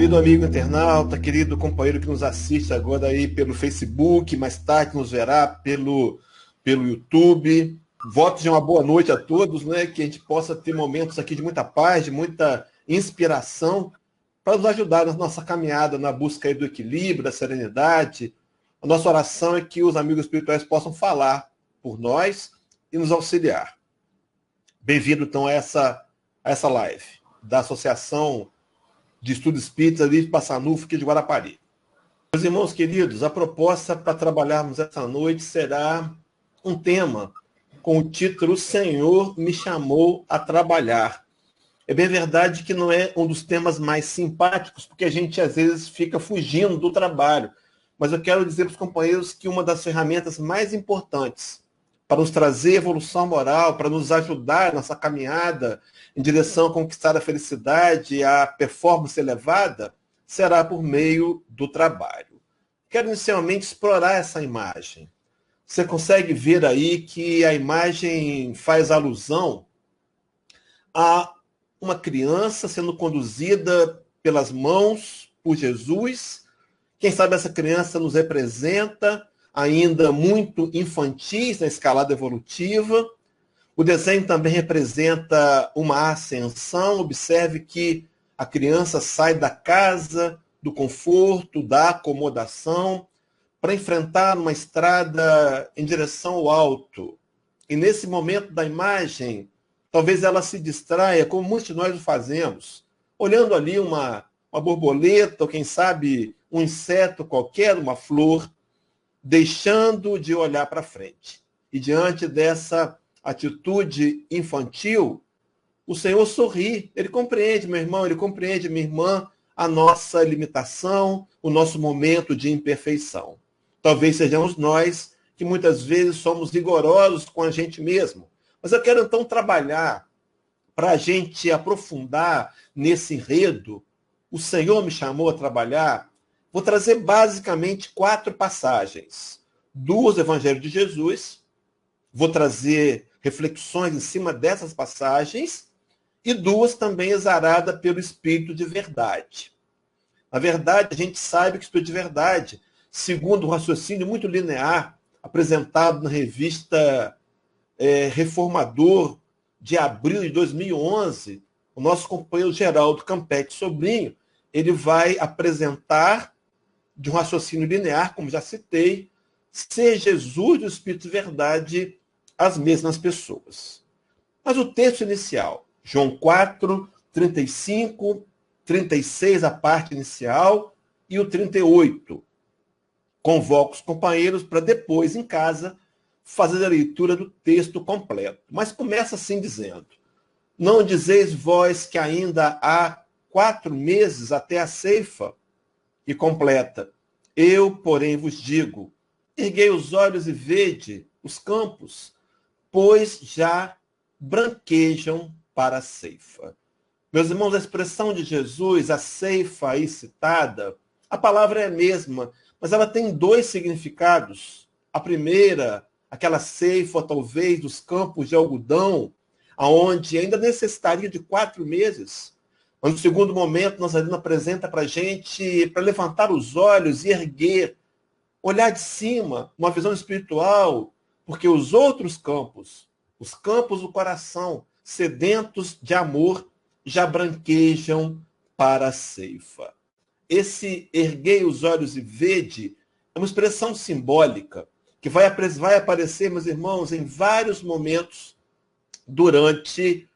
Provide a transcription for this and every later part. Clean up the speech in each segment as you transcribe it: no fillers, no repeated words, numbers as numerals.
Querido amigo internauta, querido companheiro que nos assiste agora aí pelo Facebook, mais tarde nos verá pelo YouTube. Votos de uma boa noite a todos, né? Que a gente possa ter momentos aqui de muita paz, de muita inspiração, para nos ajudar na nossa caminhada, na busca aí do equilíbrio, da serenidade. A nossa oração é que os amigos espirituais possam falar por nós e nos auxiliar. Bem-vindo, então, a essa live da Associação de Estudos Espíritas ali de Passanufo, aqui de Guarapari. Meus irmãos queridos, a proposta para trabalharmos essa noite será um tema com o título "O Senhor me chamou a trabalhar". É bem verdade que não é um dos temas mais simpáticos, porque a gente às vezes fica fugindo do trabalho. Mas eu quero dizer para os companheiros que uma das ferramentas mais importantes para nos trazer evolução moral, para nos ajudar nessa caminhada em direção a conquistar a felicidade, a performance elevada, será por meio do trabalho. Quero inicialmente explorar essa imagem. Você consegue ver aí que a imagem faz alusão a uma criança sendo conduzida pelas mãos por Jesus. Quem sabe essa criança nos representa ainda muito infantis na escalada evolutiva. O desenho também representa uma ascensão. Observe que a criança sai da casa, do conforto, da acomodação, para enfrentar uma estrada em direção ao alto. E nesse momento da imagem, talvez ela se distraia, como muitos de nós o fazemos, olhando ali uma borboleta, ou quem sabe um inseto qualquer, uma flor, deixando de olhar para frente. E diante dessa atitude infantil, o Senhor sorri. Ele compreende, meu irmão, ele compreende, minha irmã, a nossa limitação, o nosso momento de imperfeição. Talvez sejamos nós que muitas vezes somos rigorosos com a gente mesmo. Mas eu quero então trabalhar para a gente aprofundar nesse enredo. O Senhor me chamou a trabalhar. Vou trazer basicamente 4 passagens. 2 do Evangelho de Jesus. Vou trazer reflexões em cima dessas passagens. E 2 também exaradas pelo Espírito de Verdade. Na verdade, a gente sabe que o Espírito de Verdade, segundo um raciocínio muito linear, apresentado na revista Reformador, de abril de 2011, o nosso companheiro Geraldo Campetti Sobrinho, ele vai apresentar, de um raciocínio linear, como já citei, ser Jesus e o Espírito de Verdade as mesmas pessoas. Mas o texto inicial, João 4, 35, 36, a parte inicial, e o 38. Convoco os companheiros para depois, em casa, fazer a leitura do texto completo. Mas começa assim dizendo: não dizeis vós que ainda há 4 meses até a ceifa? E completa: eu, porém, vos digo, erguei os olhos e vede os campos, pois já branquejam para a ceifa. Meus irmãos, a expressão de Jesus, a ceifa aí citada, a palavra é a mesma, mas ela tem 2 significados. A primeira, aquela ceifa, talvez, dos campos de algodão, aonde ainda necessitaria de 4 meses. Mas no segundo momento, Nazareno apresenta para a gente, para levantar os olhos e erguer, olhar de cima, uma visão espiritual, porque os outros campos, os campos do coração, sedentos de amor, já branquejam para a ceifa. Esse erguei os olhos e vede é uma expressão simbólica que vai aparecer, meus irmãos, em vários momentos durante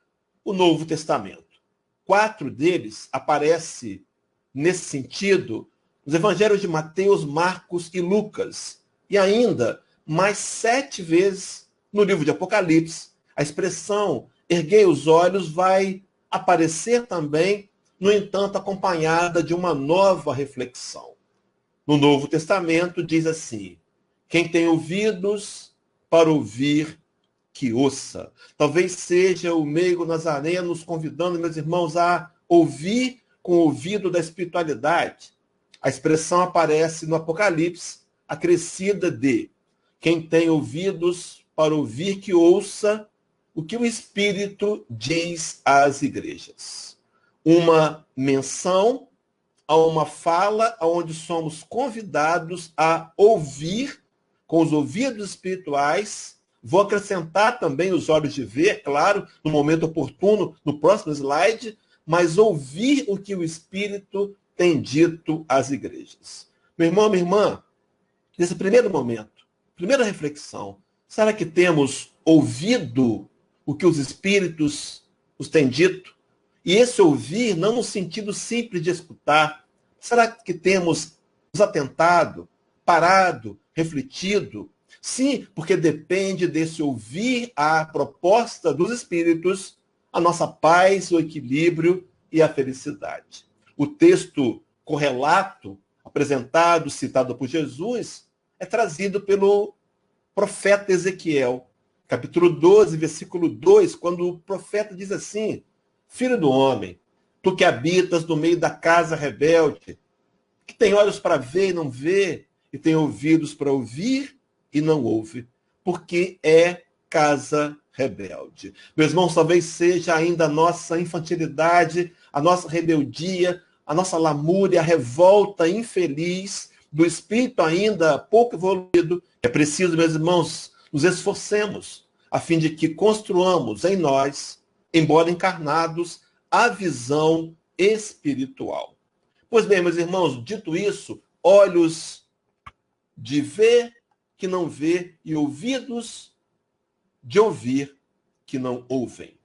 o Novo Testamento. 4 deles aparecem nesse sentido nos evangelhos de Mateus, Marcos e Lucas. E ainda mais 7 vezes no livro de Apocalipse. A expressão erguei os olhos vai aparecer também, no entanto, acompanhada de uma nova reflexão. No Novo Testamento diz assim: quem tem ouvidos para ouvir, que ouça. Talvez seja o meigo Nazareno nos convidando, meus irmãos, a ouvir com o ouvido da espiritualidade. A expressão aparece no Apocalipse, acrescida de quem tem ouvidos para ouvir, que ouça o que o Espírito diz às igrejas. Uma menção a uma fala onde somos convidados a ouvir com os ouvidos espirituais. Vou acrescentar também os olhos de ver, claro, no momento oportuno, no próximo slide, mas ouvir o que o Espírito tem dito às igrejas. Meu irmão, minha irmã, nesse primeiro momento, primeira reflexão, será que temos ouvido o que os Espíritos nos têm dito? E esse ouvir não no sentido simples de escutar. Será que temos nos atentado, parado, refletido? Sim, porque depende desse ouvir a proposta dos Espíritos, a nossa paz, o equilíbrio e a felicidade. O texto correlato, apresentado, citado por Jesus, é trazido pelo profeta Ezequiel, capítulo 12, versículo 2, quando o profeta diz assim: Filho do homem, tu que habitas no meio da casa rebelde, que tem olhos para ver e não vê, e tem ouvidos para ouvir e não ouve, porque é casa rebelde. Meus irmãos, talvez seja ainda a nossa infantilidade, a nossa rebeldia, a nossa lamúria, a revolta infeliz do espírito ainda pouco evoluído. É preciso, meus irmãos, nos esforcemos a fim de que construamos em nós, embora encarnados, a visão espiritual. Pois bem, meus irmãos, dito isso, olhos de ver que não vê e ouvidos de ouvir que não ouvem.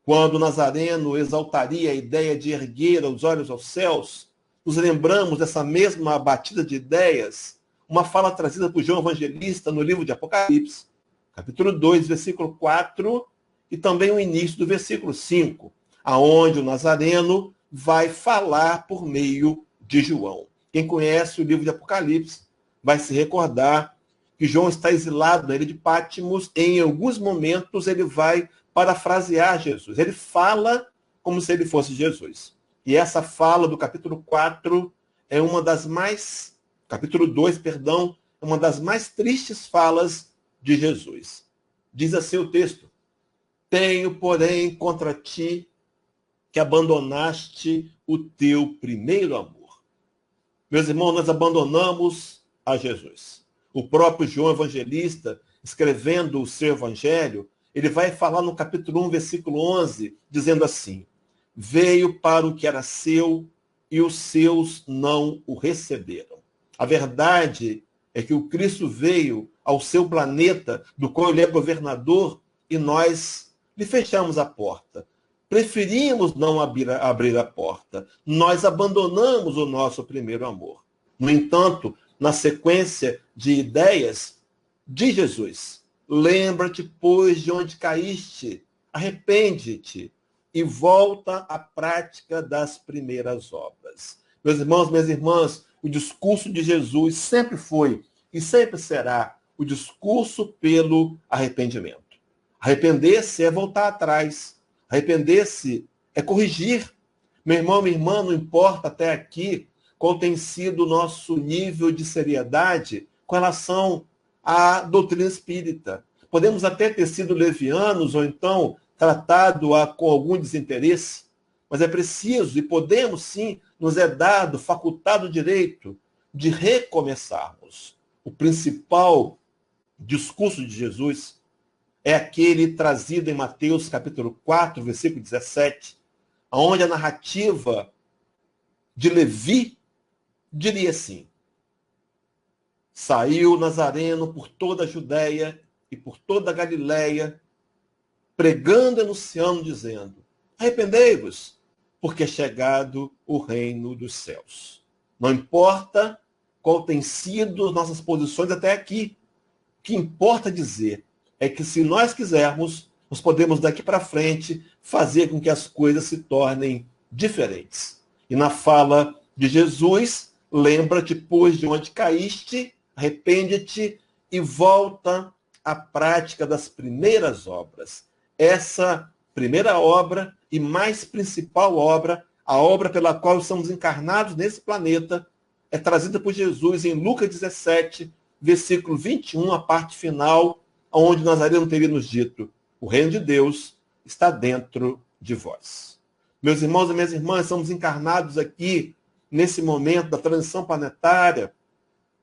Quando Nazareno exaltaria a ideia de erguer os olhos aos céus, nos lembramos dessa mesma batida de ideias, uma fala trazida por João Evangelista no livro de Apocalipse, capítulo 2, versículo 4, e também o início do versículo 5, aonde o Nazareno vai falar por meio de João. Quem conhece o livro de Apocalipse vai se recordar que João está exilado na ilha de Patmos, e em alguns momentos ele vai parafrasear Jesus. Ele fala como se ele fosse Jesus. E essa fala do capítulo 4 é uma das mais, capítulo 2, perdão, é uma das mais tristes falas de Jesus. Diz assim o texto: Tenho, porém, contra ti que abandonaste o teu primeiro amor. Meus irmãos, nós abandonamos a Jesus. O próprio João Evangelista, escrevendo o seu evangelho, ele vai falar no capítulo 1, versículo 11, dizendo assim: Veio para o que era seu e os seus não o receberam. A verdade é que o Cristo veio ao seu planeta, do qual ele é governador, e nós lhe fechamos a porta. Preferimos não abrir a porta. Nós abandonamos o nosso primeiro amor. No entanto, na sequência de ideias de Jesus, lembra-te, pois, de onde caíste, arrepende-te e volta à prática das primeiras obras. Meus irmãos, minhas irmãs, o discurso de Jesus sempre foi e sempre será o discurso pelo arrependimento. Arrepender-se é voltar atrás. Arrepender-se é corrigir. Meu irmão, minha irmã, não importa até aqui qual tem sido o nosso nível de seriedade com relação à doutrina espírita. Podemos até ter sido levianos ou então tratado com algum desinteresse, mas é preciso e podemos sim, nos é dado, facultado o direito de recomeçarmos. O principal discurso de Jesus é aquele trazido em Mateus capítulo 4, versículo 17, onde a narrativa de Levi diria assim: Saiu Nazareno por toda a Judéia e por toda a Galiléia, pregando e anunciando, dizendo: Arrependei-vos, porque é chegado o reino dos céus. Não importa qual tem sido nossas posições até aqui. O que importa dizer é que, se nós quisermos, nós podemos daqui para frente fazer com que as coisas se tornem diferentes. E na fala de Jesus, lembra-te, pois, de onde caíste, arrepende-te e volta à prática das primeiras obras. Essa primeira obra e mais principal obra, a obra pela qual estamos encarnados nesse planeta, é trazida por Jesus em Lucas 17, versículo 21, a parte final, onde Nazareno teria nos dito: o reino de Deus está dentro de vós. Meus irmãos e minhas irmãs, estamos encarnados aqui nesse momento da transição planetária,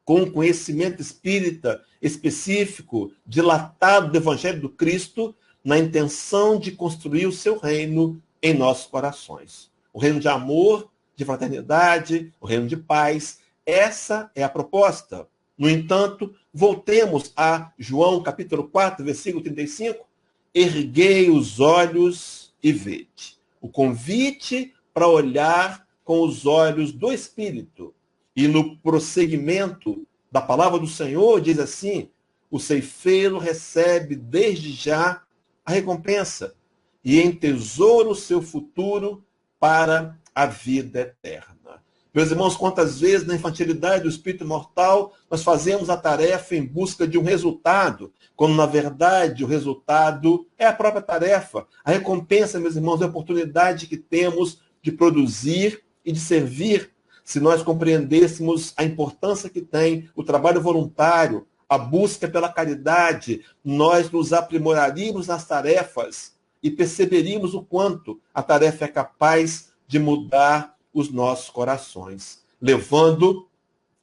com um conhecimento espírita específico, dilatado do Evangelho do Cristo, na intenção de construir o seu reino em nossos corações. O reino de amor, de fraternidade, o reino de paz. Essa é a proposta. No entanto, voltemos a João capítulo 4, versículo 35. Erguei os olhos e vede. O convite para olhar com os olhos do Espírito. E no prosseguimento da palavra do Senhor, diz assim: o ceifeiro recebe desde já a recompensa e entesoura o seu futuro para a vida eterna. Meus irmãos, quantas vezes na infantilidade do espírito mortal nós fazemos a tarefa em busca de um resultado, quando na verdade o resultado é a própria tarefa. A recompensa, meus irmãos, é a oportunidade que temos de produzir e de servir. Se nós compreendêssemos a importância que tem o trabalho voluntário, a busca pela caridade, nós nos aprimoraríamos nas tarefas e perceberíamos o quanto a tarefa é capaz de mudar os nossos corações. Levando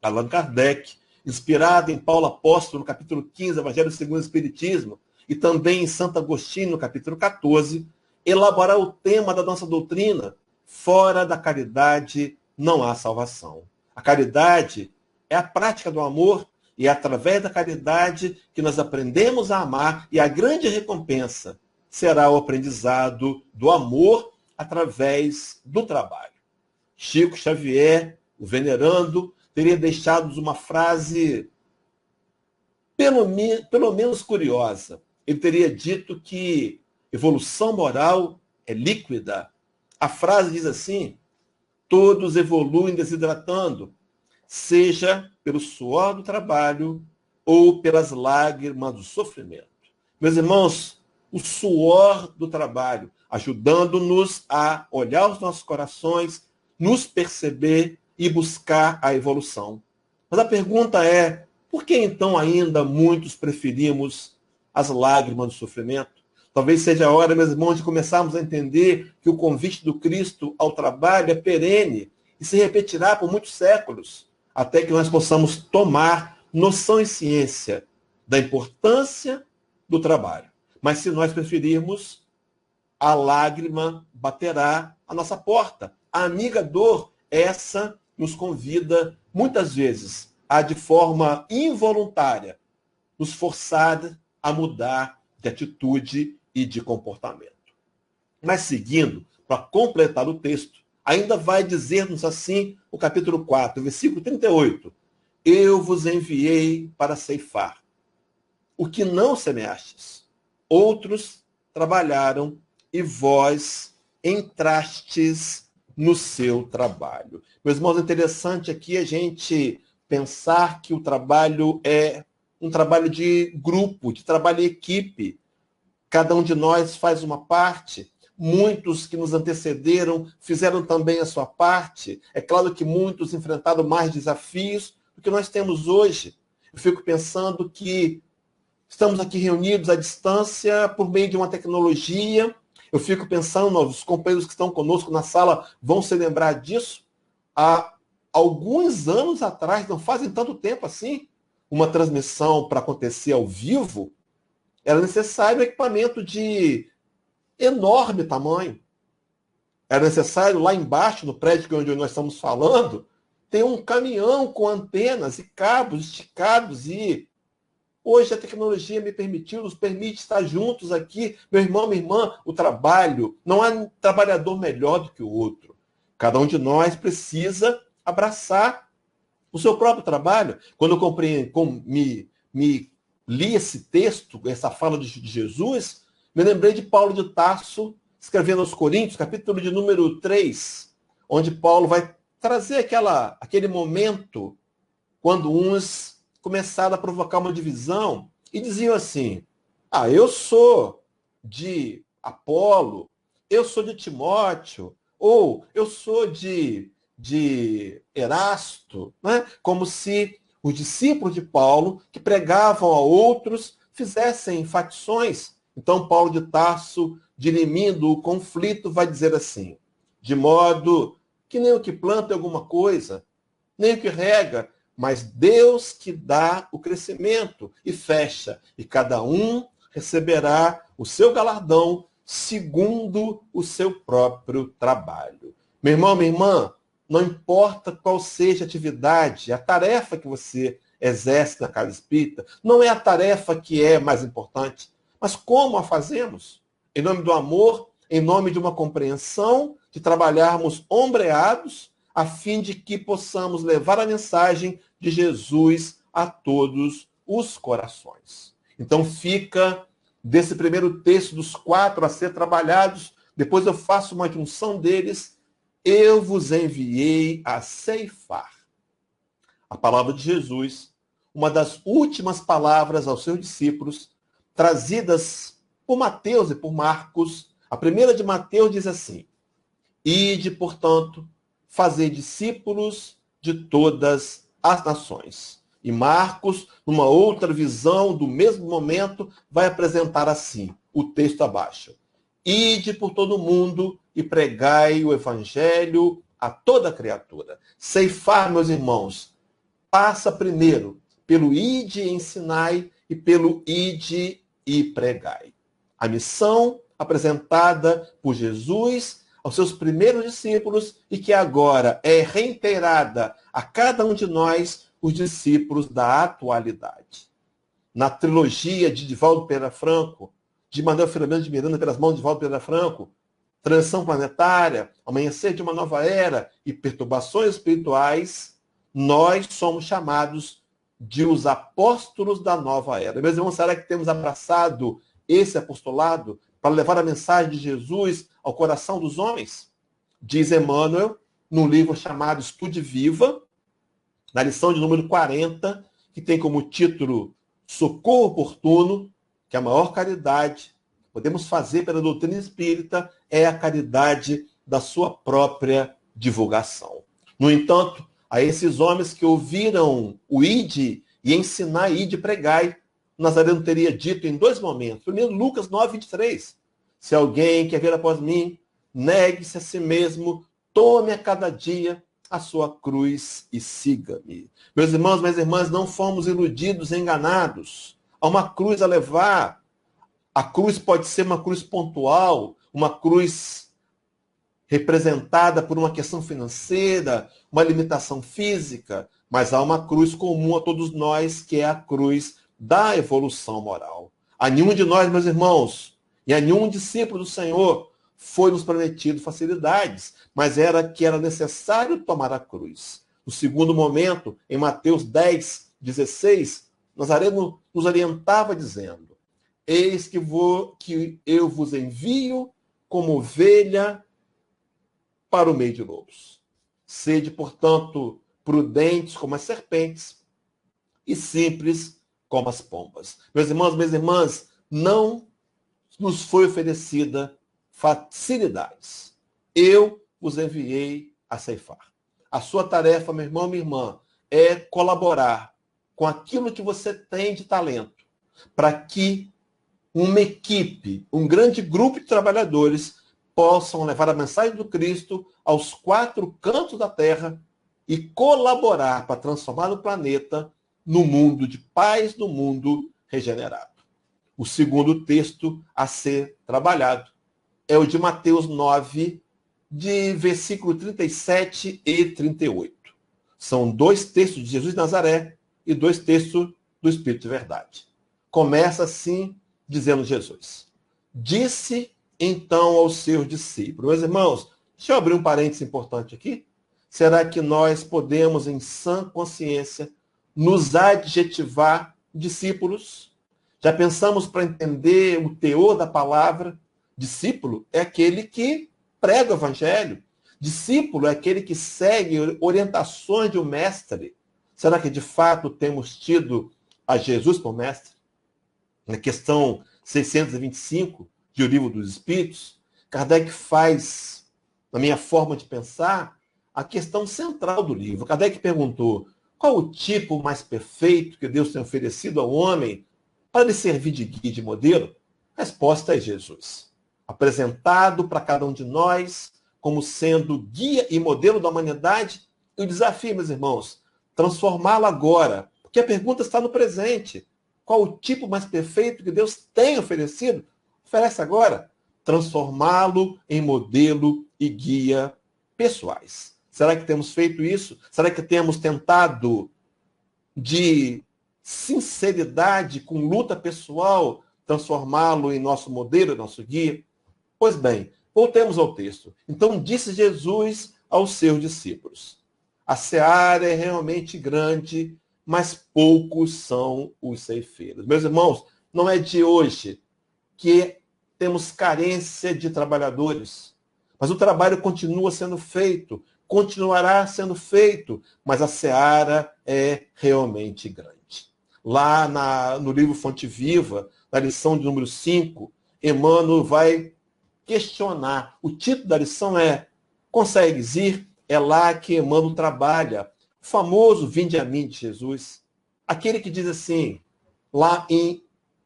Allan Kardec, inspirado em Paulo Apóstolo, no capítulo 15, Evangelho segundo o Espiritismo, e também em Santo Agostinho, no capítulo 14, elaborar o tema da nossa doutrina: fora da caridade não há salvação. A caridade é a prática do amor, e é através da caridade que nós aprendemos a amar, e a grande recompensa será o aprendizado do amor através do trabalho. Chico Xavier, o venerando, teria deixado uma frase pelo menos curiosa. Ele teria dito que evolução moral é líquida. A frase diz assim: todos evoluem desidratando, seja pelo suor do trabalho ou pelas lágrimas do sofrimento. Meus irmãos, o suor do trabalho, ajudando-nos a olhar os nossos corações, nos perceber e buscar a evolução. Mas a pergunta é: por que então ainda muitos preferimos as lágrimas do sofrimento? Talvez seja a hora, meus irmãos, de começarmos a entender que o convite do Cristo ao trabalho é perene e se repetirá por muitos séculos, até que nós possamos tomar noção e ciência da importância do trabalho. Mas se nós preferirmos, a lágrima baterá à nossa porta. A amiga dor, essa nos convida, muitas vezes, a, de forma involuntária, nos forçar a mudar de atitude e de comportamento. Mas seguindo, para completar o texto, ainda vai dizer-nos assim o capítulo 4, versículo 38. Eu vos enviei para ceifar o que não semeastes. Outros trabalharam e vós entrastes no seu trabalho. Meus irmãos, é interessante aqui a gente pensar que o trabalho é um trabalho de grupo, de trabalho em equipe. Cada um de nós faz uma parte. Muitos que nos antecederam fizeram também a sua parte. É claro que muitos enfrentaram mais desafios do que nós temos hoje. Eu fico pensando que estamos aqui reunidos à distância por meio de uma tecnologia. Eu fico pensando, os companheiros que estão conosco na sala vão se lembrar disso. Há alguns anos atrás, não fazem tanto tempo assim, uma transmissão para acontecer ao vivo, era necessário equipamento de enorme tamanho. Era necessário, lá embaixo, no prédio onde nós estamos falando, ter um caminhão com antenas e cabos esticados. E hoje a tecnologia nos permite estar juntos aqui. Meu irmão, minha irmã, o trabalho, não há um trabalhador melhor do que o outro. Cada um de nós precisa abraçar o seu próprio trabalho. Quando eu me li esse texto, essa fala de Jesus, me lembrei de Paulo de Tarso, escrevendo aos Coríntios, capítulo de número 3, onde Paulo vai trazer aquele momento quando uns começaram a provocar uma divisão e diziam assim: eu sou de Apolo, eu sou de Timóteo, ou eu sou de Erasto, né? Como se os discípulos de Paulo, que pregavam a outros, fizessem facções. Então, Paulo de Tarso, dirimindo o conflito, vai dizer assim: de modo que nem o que planta é alguma coisa, nem o que rega, mas Deus que dá o crescimento e fecha, e cada um receberá o seu galardão segundo o seu próprio trabalho. Meu irmão, minha irmã, não importa qual seja a atividade, a tarefa que você exerce na casa espírita, não é a tarefa que é mais importante, mas como a fazemos. Em nome do amor, em nome de uma compreensão, de trabalharmos ombreados, a fim de que possamos levar a mensagem de Jesus a todos os corações. Então fica desse primeiro texto dos 4 a ser trabalhados, depois eu faço uma junção deles, eu vos enviei a ceifar. A palavra de Jesus, uma das últimas palavras aos seus discípulos, trazidas por Mateus e por Marcos. A primeira de Mateus diz assim: ide, portanto, fazer discípulos de todas as nações. E Marcos, numa outra visão do mesmo momento, vai apresentar assim, o texto abaixo. Ide por todo o mundo e pregai o evangelho a toda criatura. Ceifar, meus irmãos, passa primeiro pelo ide e ensinai e pelo ide e pregai. A missão apresentada por Jesus aos seus primeiros discípulos e que agora é reiterada a cada um de nós, os discípulos da atualidade. Na trilogia de Divaldo Pereira Franco, de Manuel Filomeno de Miranda pelas mãos de Divaldo Pereira Franco, Transição Planetária, Amanhecer de uma Nova Era e Perturbações Espirituais, nós somos chamados de os apóstolos da nova era. Meus irmãos, será que temos abraçado esse apostolado para levar a mensagem de Jesus ao coração dos homens? Diz Emmanuel, num livro chamado Estude Viva, na lição de número 40, que tem como título Socorro Oportuno, que a maior caridade que podemos fazer pela doutrina espírita é a caridade da sua própria divulgação. No entanto, a esses homens que ouviram o ide e ensinar, ide e pregai, Nazareno teria dito em 2 momentos. Primeiro, Lucas 9, 23. Se alguém quer vir após mim, negue-se a si mesmo, tome a cada dia a sua cruz e siga-me. Meus irmãos, minhas irmãs, não fomos iludidos, enganados. Há uma cruz a levar. A cruz pode ser uma cruz pontual, uma cruz representada por uma questão financeira, uma limitação física, mas há uma cruz comum a todos nós, que é a cruz da evolução moral. A nenhum de nós, meus irmãos, e a nenhum discípulo do Senhor foi nos prometido facilidades, mas era que era necessário tomar a cruz. No segundo momento, em Mateus 10, 16, Nazareno nos orientava dizendo: eis que eu vos envio como ovelha para o meio de lobos. Sede, portanto, prudentes como as serpentes e simples como as pombas. Meus irmãos, minhas irmãs, não nos foi oferecida facilidades. Eu vos enviei a ceifar. A sua tarefa, meu irmão, minha irmã, é colaborar com aquilo que você tem de talento, para que uma equipe, um grande grupo de trabalhadores possam levar a mensagem do Cristo aos 4 cantos da Terra e colaborar para transformar o planeta no mundo de paz, no mundo regenerado. O segundo texto a ser trabalhado é o de Mateus 9, de versículo 37 e 38. São 2 textos de Jesus de Nazaré e 2 textos do Espírito de Verdade. Começa assim, dizendo Jesus: disse então aos seus discípulos. Meus irmãos, deixa eu abrir um parênteses importante aqui. Será que nós podemos, em sã consciência, nos adjetivar discípulos? Já pensamos para entender o teor da palavra? Discípulo é aquele que prega o evangelho. Discípulo é aquele que segue orientações de um mestre. Será que de fato temos tido a Jesus por mestre? Na questão 625 de O Livro dos Espíritos, Kardec faz, na minha forma de pensar, a questão central do livro. Kardec perguntou: qual o tipo mais perfeito que Deus tem oferecido ao homem para lhe servir de guia e de modelo? A resposta é Jesus. Apresentado para cada um de nós como sendo guia e modelo da humanidade. E o desafio, meus irmãos, transformá-lo agora. Porque a pergunta está no presente. Qual o tipo mais perfeito que Deus tem oferecido? Oferece agora. Transformá-lo em modelo e guia pessoais. Será que temos feito isso? Será que temos tentado de sinceridade, com luta pessoal, transformá-lo em nosso modelo, nosso guia? Pois bem, voltemos ao texto. Então disse Jesus aos seus discípulos: a seara é realmente grande, mas poucos são os ceifeiros. Meus irmãos, não é de hoje que temos carência de trabalhadores, mas o trabalho continua sendo feito, continuará sendo feito, mas a seara é realmente grande. Lá no livro Fonte Viva, na lição de número 5, Emmanuel vai questionar. O título da lição é Consegues ir? É lá que Emmanuel trabalha. O famoso Vinde a mim de Jesus. Aquele que diz assim, lá em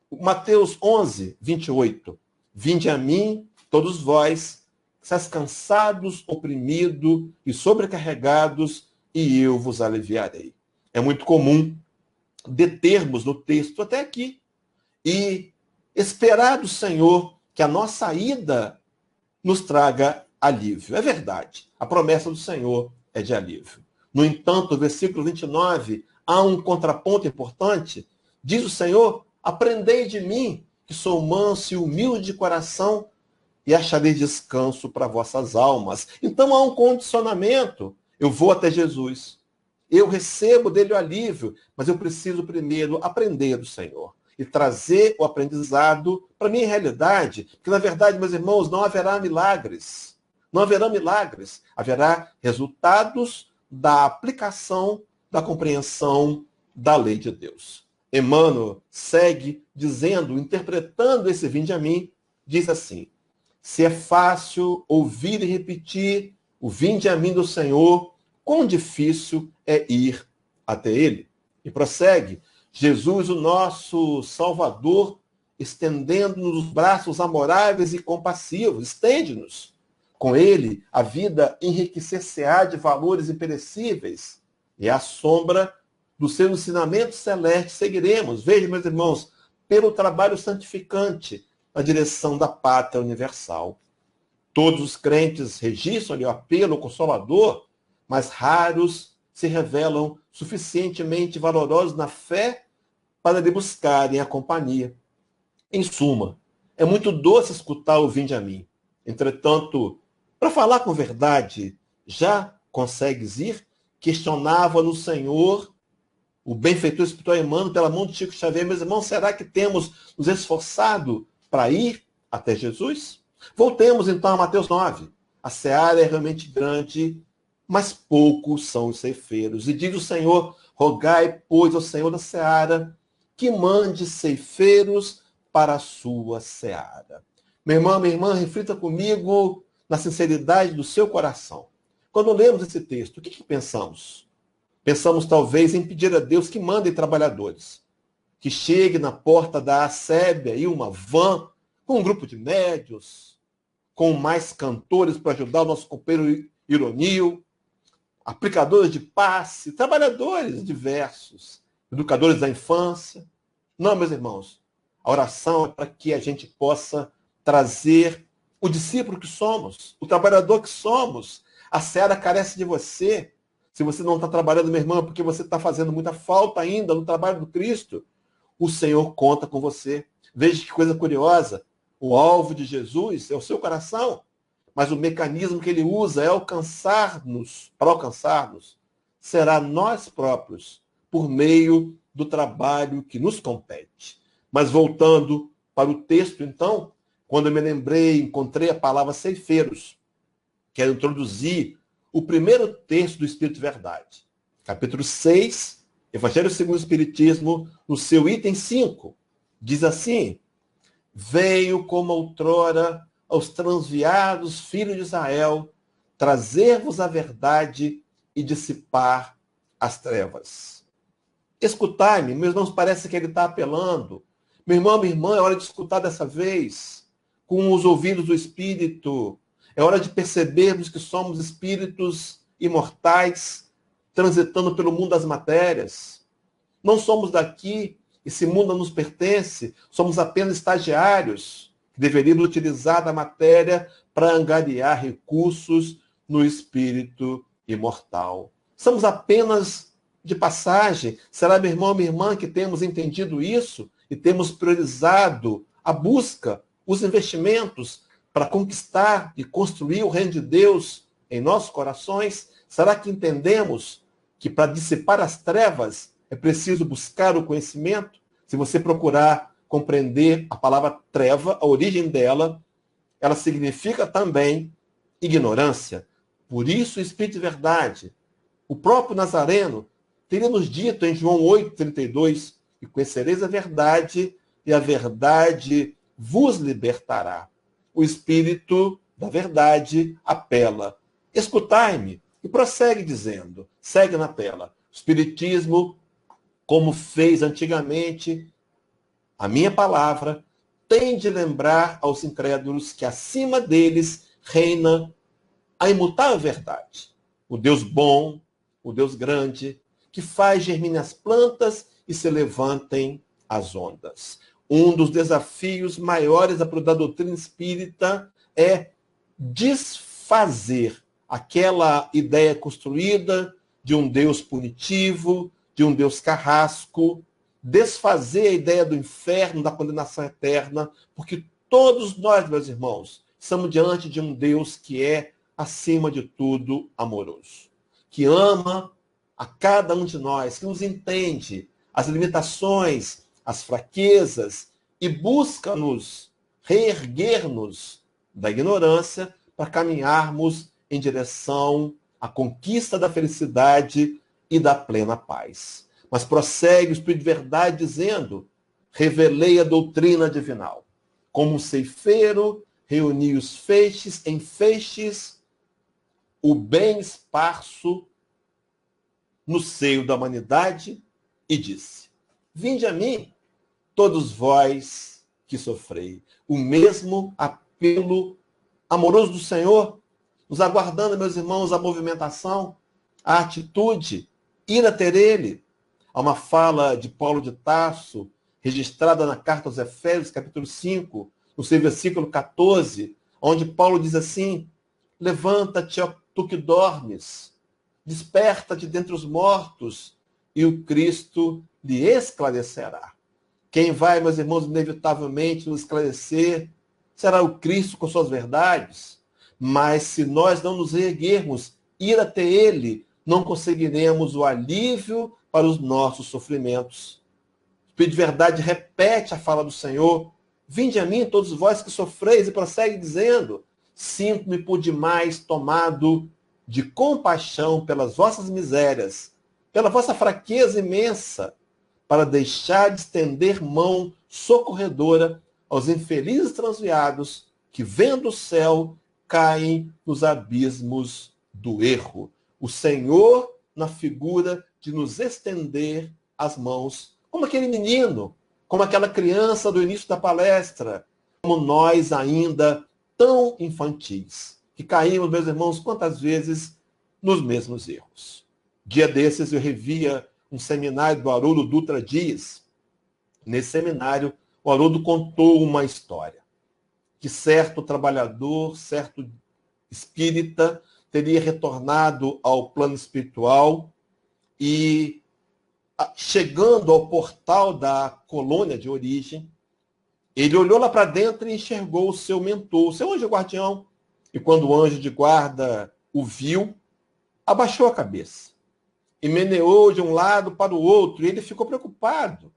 Mateus 11, 28. Vinde a mim, todos vós, que estáis cansados, oprimidos e sobrecarregados, e eu vos aliviarei. É muito comum determos no texto até aqui e esperar do Senhor que a nossa ida nos traga alívio. É verdade, a promessa do Senhor é de alívio. No entanto, o versículo 29, há um contraponto importante. Diz o Senhor: aprendei de mim, que sou manso e humilde de coração, e acharei descanso para vossas almas. Então há um condicionamento. Eu vou até Jesus. Eu recebo dele o alívio, mas eu preciso primeiro aprender do Senhor e trazer o aprendizado para a minha realidade. Porque, na verdade, meus irmãos, não haverá milagres. Não haverá milagres. Haverá resultados da aplicação, da compreensão da lei de Deus. Emmanuel segue dizendo, interpretando esse vinde a mim, diz assim: se é fácil ouvir e repetir o vinde a mim do Senhor, quão difícil é ir até ele. E prossegue: Jesus, o nosso Salvador, estendendo-nos os braços amoráveis e compassivos, estende-nos. Com ele, a vida enriquecer-se-á de valores imperecíveis, e à sombra do seu ensinamento celeste seguiremos. Veja, meus irmãos, pelo trabalho santificante na direção da pátria universal. Todos os crentes registram-lhe o apelo consolador, mas raros se revelam suficientemente valorosos na fé para lhe buscarem a companhia. Em suma, é muito doce escutar o vinde a mim. Entretanto, para falar com verdade, já consegues ir? Questionava no Senhor o benfeitor espiritual Emmanuel pela mão de Chico Xavier. Meus irmãos, será que temos nos esforçado para ir até Jesus? Voltemos então a Mateus 9. A seara é realmente grande, mas poucos são os ceifeiros. E diz o Senhor: rogai, pois, ao Senhor da seara que mande ceifeiros para a sua seara. Meu irmão, minha irmã, reflita comigo na sinceridade do seu coração. Quando lemos esse texto, o que pensamos? Pensamos talvez em pedir a Deus que mande trabalhadores, que chegue na porta da Assébia e uma van com um grupo de médios, com mais cantores para ajudar o nosso companheiro Ironil, aplicadores de passe, trabalhadores diversos, educadores da infância. Não, meus irmãos, a oração é para que a gente possa trazer o discípulo que somos, o trabalhador que somos. A seara carece de você. Se você não está trabalhando, meu irmão, é porque você está fazendo muita falta ainda no trabalho do Cristo. O Senhor conta com você. Veja que coisa curiosa. O alvo de Jesus é o seu coração, mas o mecanismo que ele usa é alcançar-nos, para alcançar-nos, será nós próprios, por meio do trabalho que nos compete. Mas voltando para o texto, então, quando eu me lembrei, encontrei a palavra ceifeiros, quero introduzir o primeiro texto do Espírito de Verdade. Capítulo 6, Evangelho segundo o Espiritismo, no seu item 5, diz assim: veio como outrora aos transviados filhos de Israel, trazer-vos a verdade e dissipar as trevas. Escutai-me, meus irmãos, parece que ele está apelando. Meu irmão, minha irmã, é hora de escutar dessa vez, com os ouvidos do Espírito. É hora de percebermos que somos espíritos imortais, transitando pelo mundo das matérias. Não somos daqui, esse mundo não nos pertence, somos apenas estagiários que deveríamos utilizar da matéria para angariar recursos no espírito imortal. Somos apenas de passagem. Será, meu irmão, minha irmã, que temos entendido isso e temos priorizado a busca, os investimentos para conquistar e construir o reino de Deus em nossos corações? Será que entendemos que para dissipar as trevas é preciso buscar o conhecimento? Se você procurar compreender a palavra treva, a origem dela, ela significa também ignorância. Por isso, o Espírito de Verdade, o próprio Nazareno, teria nos dito em João 8,32, e conhecereis a verdade, e a verdade vos libertará. O Espírito da Verdade apela. Escutai-me. E prossegue dizendo, segue na tela. O Espiritismo, como fez antigamente, a minha palavra, tem de lembrar aos incrédulos que acima deles reina a imutável verdade. O Deus bom, o Deus grande, que faz germinem as plantas e se levantem as ondas. Um dos desafios maiores da doutrina espírita é desfazer aquela ideia construída de um Deus punitivo, de um Deus carrasco, desfazer a ideia do inferno, da condenação eterna, porque todos nós, meus irmãos, estamos diante de um Deus que é, acima de tudo, amoroso, que ama a cada um de nós, que nos entende as limitações, as fraquezas e busca-nos reerguer-nos da ignorância para caminharmos em direção à conquista da felicidade e da plena paz. Mas prossegue o Espírito de Verdade dizendo, revelei a doutrina divinal. Como um ceifeiro, reuni os feixes em feixes, o bem esparso no seio da humanidade, e disse, vinde a mim, todos vós que sofrei. O mesmo apelo amoroso do Senhor, nos aguardando, meus irmãos, a movimentação, a atitude, ir até ele. Há uma fala de Paulo de Tarso, registrada na carta aos Efésios, capítulo 5, no seu versículo 14, onde Paulo diz assim, levanta-te, ó tu que dormes, desperta-te dentre os mortos, e o Cristo lhe esclarecerá. Quem vai, meus irmãos, inevitavelmente nos esclarecer será o Cristo com suas verdades, mas se nós não nos reerguermos, ir até ele, não conseguiremos o alívio para os nossos sofrimentos. O Espírito de Verdade repete a fala do Senhor, vinde a mim todos vós que sofreis, e prossegue dizendo, sinto-me por demais tomado de compaixão pelas vossas misérias, pela vossa fraqueza imensa, para deixar de estender mão socorredora aos infelizes transviados que, vendo o céu, caem nos abismos do erro. O Senhor, na figura de nos estender as mãos, como aquele menino, como aquela criança do início da palestra, como nós ainda tão infantis, que caímos, meus irmãos, quantas vezes nos mesmos erros. Dia desses eu revia um seminário do Haroldo Dutra Dias. Nesse seminário, o Haroldo contou uma história, que certo trabalhador, certo espírita, teria retornado ao plano espiritual e, chegando ao portal da colônia de origem, ele olhou lá para dentro e enxergou o seu mentor, o seu anjo guardião. E quando o anjo de guarda o viu, abaixou a cabeça e meneou de um lado para o outro. E ele ficou preocupado,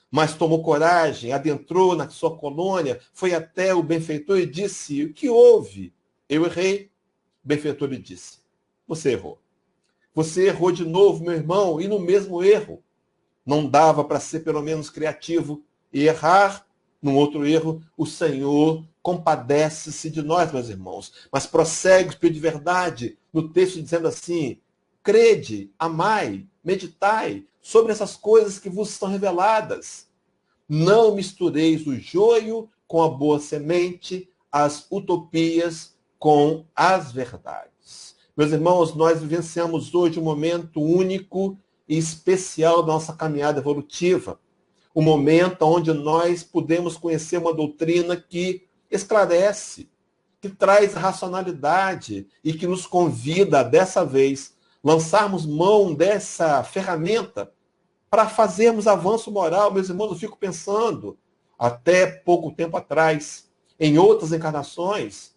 mas tomou coragem, adentrou na sua colônia, foi até o benfeitor e disse, o que houve? Eu errei. O benfeitor lhe disse, você errou. Você errou de novo, meu irmão, e no mesmo erro. Não dava para ser pelo menos criativo e errar num outro erro. O Senhor compadece-se de nós, meus irmãos. Mas prossegue o Espírito de Verdade no texto dizendo assim, crede, amai, meditai sobre essas coisas que vos são reveladas. Não mistureis o joio com a boa semente, as utopias com as verdades. Meus irmãos, nós vivenciamos hoje um momento único e especial da nossa caminhada evolutiva. Um momento onde nós podemos conhecer uma doutrina que esclarece, que traz racionalidade e que nos convida, dessa vez, lançarmos mão dessa ferramenta para fazermos avanço moral. Meus irmãos, eu fico pensando, até pouco tempo atrás, em outras encarnações,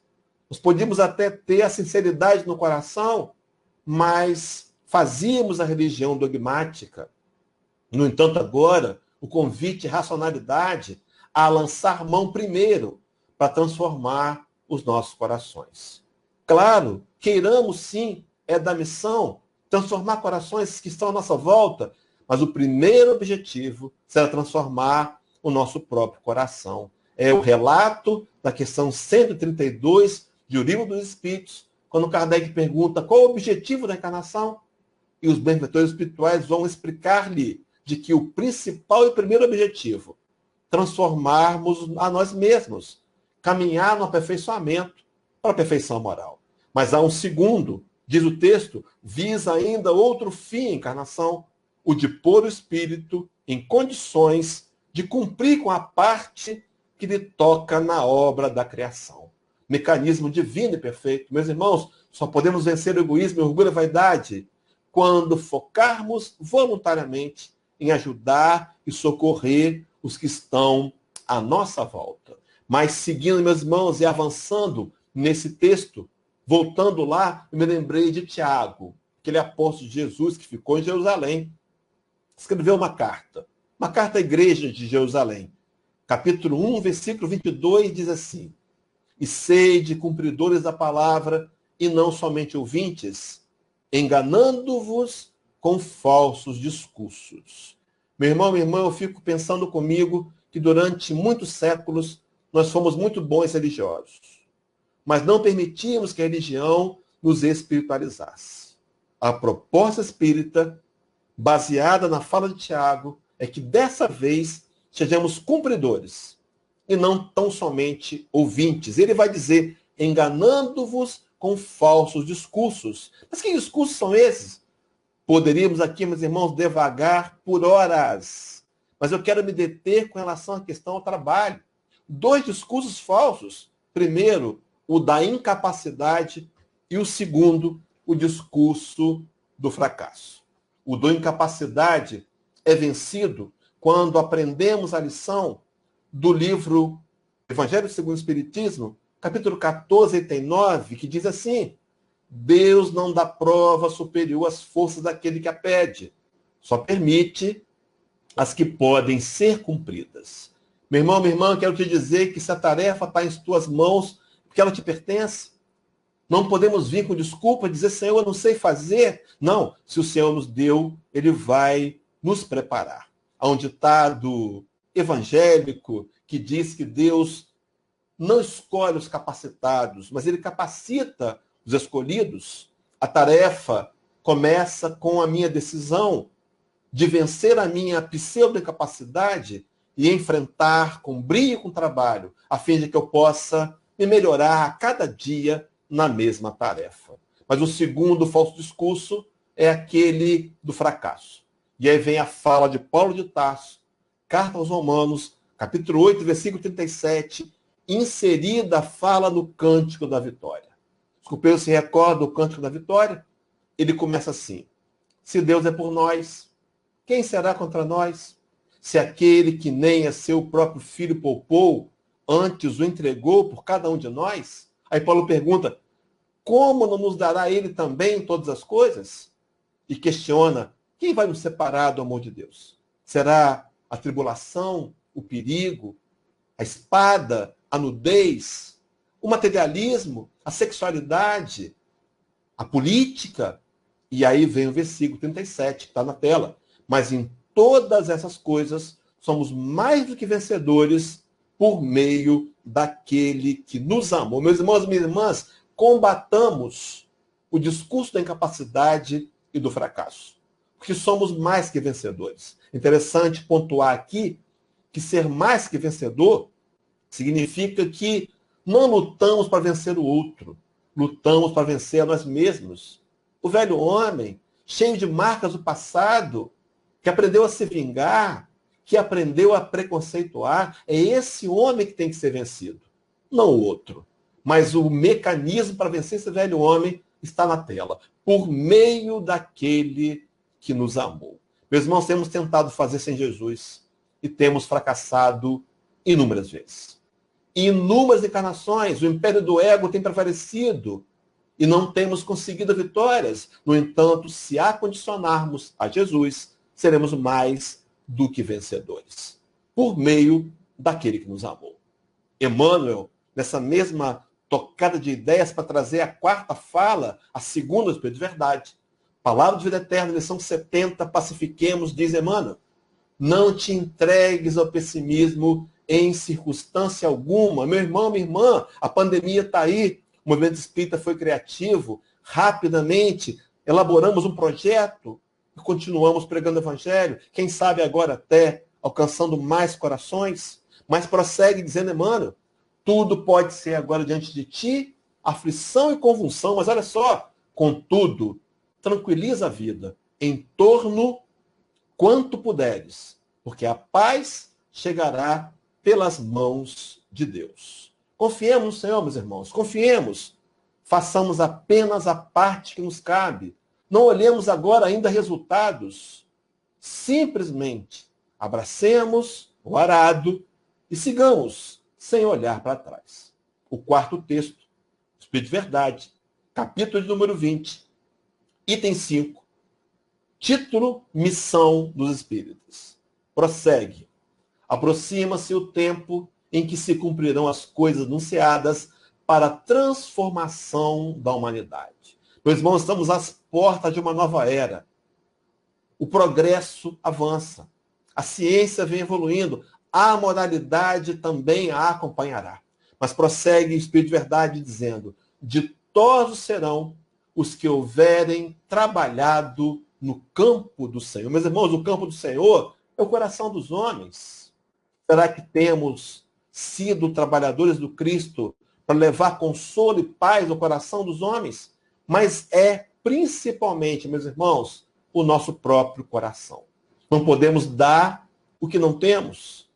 nós podíamos até ter a sinceridade no coração, mas fazíamos a religião dogmática. No entanto, agora, o convite à racionalidade a lançar mão primeiro para transformar os nossos corações. Claro, queiramos sim, é da missão, transformar corações que estão à nossa volta, mas o primeiro objetivo será transformar o nosso próprio coração. É o relato da questão 132 de O Livro dos Espíritos, quando Kardec pergunta qual é o objetivo da encarnação, e os benfeitores espirituais vão explicar-lhe de que o principal e primeiro objetivo, transformarmos a nós mesmos, caminhar no aperfeiçoamento para a perfeição moral. Mas há um segundo, diz o texto, visa ainda outro fim, a encarnação, o de pôr o espírito em condições de cumprir com a parte que lhe toca na obra da criação. Mecanismo divino e perfeito. Meus irmãos, só podemos vencer o egoísmo e o orgulho e a vaidade quando focarmos voluntariamente em ajudar e socorrer os que estão à nossa volta. Mas seguindo, meus irmãos, e avançando nesse texto, voltando lá, eu me lembrei de Tiago, aquele apóstolo de Jesus que ficou em Jerusalém. Escreveu uma carta à igreja de Jerusalém. Capítulo 1, versículo 22, diz assim: E sede cumpridores da palavra, e não somente ouvintes, enganando-vos com falsos discursos. Meu irmão, minha irmã, eu fico pensando comigo que durante muitos séculos nós fomos muito bons religiosos, mas não permitimos que a religião nos espiritualizasse. A proposta espírita, baseada na fala de Tiago, é que dessa vez sejamos cumpridores e não tão somente ouvintes. Ele vai dizer, enganando-vos com falsos discursos. Mas que discursos são esses? Poderíamos aqui, meus irmãos, devagar por horas. Mas eu quero me deter com relação à questão ao trabalho. 2 discursos falsos. Primeiro, o da incapacidade, e o segundo, o discurso do fracasso. O da incapacidade é vencido quando aprendemos a lição do livro Evangelho segundo o Espiritismo, capítulo 14, item 9, que diz assim: Deus não dá prova superior às forças daquele que a pede, só permite as que podem ser cumpridas. Meu irmão, minha irmã, quero te dizer que se a tarefa está em tuas mãos, porque ela te pertence, não podemos vir com desculpa, dizer, Senhor, eu não sei fazer. Não, se o Senhor nos deu, Ele vai nos preparar. Há um ditado evangélico que diz que Deus não escolhe os capacitados, mas Ele capacita os escolhidos. A tarefa começa com a minha decisão de vencer a minha pseudo-incapacidade e enfrentar com brio e com trabalho, a fim de que eu possa me melhorar a cada dia na mesma tarefa. Mas o segundo falso discurso é aquele do fracasso. E aí vem a fala de Paulo de Tarso, carta aos Romanos, capítulo 8, versículo 37, inserida a fala no Cântico da Vitória. Os copeiros se recordam do Cântico da Vitória? Ele começa assim: se Deus é por nós, quem será contra nós? Se aquele que nem a seu próprio filho poupou, antes o entregou por cada um de nós? Aí Paulo pergunta, como não nos dará ele também todas as coisas? E questiona, quem vai nos separar do amor de Deus? Será a tribulação, o perigo, a espada, a nudez, o materialismo, a sexualidade, a política? E aí vem o versículo 37, que está na tela. Mas em todas essas coisas, somos mais do que vencedores por meio daquele que nos amou. Meus irmãos e minhas irmãs, combatamos o discurso da incapacidade e do fracasso, porque somos mais que vencedores. Interessante pontuar aqui que ser mais que vencedor significa que não lutamos para vencer o outro, lutamos para vencer a nós mesmos. O velho homem, cheio de marcas do passado, que aprendeu a se vingar, que aprendeu a preconceituar, é esse homem que tem que ser vencido, não o outro. Mas o mecanismo para vencer esse velho homem está na tela, por meio daquele que nos amou. Meus irmãos, temos tentado fazer sem Jesus e temos fracassado inúmeras vezes. Em inúmeras encarnações, o império do ego tem prevalecido e não temos conseguido vitórias. No entanto, se acondicionarmos a Jesus, seremos mais do que vencedores, por meio daquele que nos amou. Emmanuel, nessa mesma tocada de ideias para trazer a quarta fala, a segunda do Espírito de Verdade. Palavra de vida eterna, lição 70, pacifiquemos, diz Emmanuel. Não te entregues ao pessimismo em circunstância alguma. Meu irmão, minha irmã, a pandemia está aí. O movimento espírita foi criativo. Rapidamente, elaboramos um projeto e continuamos pregando o evangelho. Quem sabe agora até alcançando mais corações. Mas prossegue dizendo, Emmanuel, tudo pode ser agora diante de ti, aflição e convulsão. Mas olha só, contudo, tranquiliza a vida em torno quanto puderes, porque a paz chegará pelas mãos de Deus. Confiemos no Senhor, meus irmãos, confiemos. Façamos apenas a parte que nos cabe. Não olhemos agora ainda resultados. Simplesmente abracemos o arado e sigamos, sem olhar para trás. O quarto texto, Espírito de Verdade, capítulo de número 20, item 5, título, missão dos espíritos. Prossegue. Aproxima-se o tempo em que se cumprirão as coisas anunciadas para a transformação da humanidade. Meus irmãos, estamos às portas de uma nova era. O progresso avança. A ciência vem evoluindo. A moralidade também a acompanhará. Mas prossegue o Espírito de Verdade dizendo, ditosos serão os que houverem trabalhado no campo do Senhor. Meus irmãos, o campo do Senhor é o coração dos homens. Será que temos sido trabalhadores do Cristo para levar consolo e paz ao coração dos homens? Mas é principalmente, meus irmãos, o nosso próprio coração. Não podemos dar o que não temos.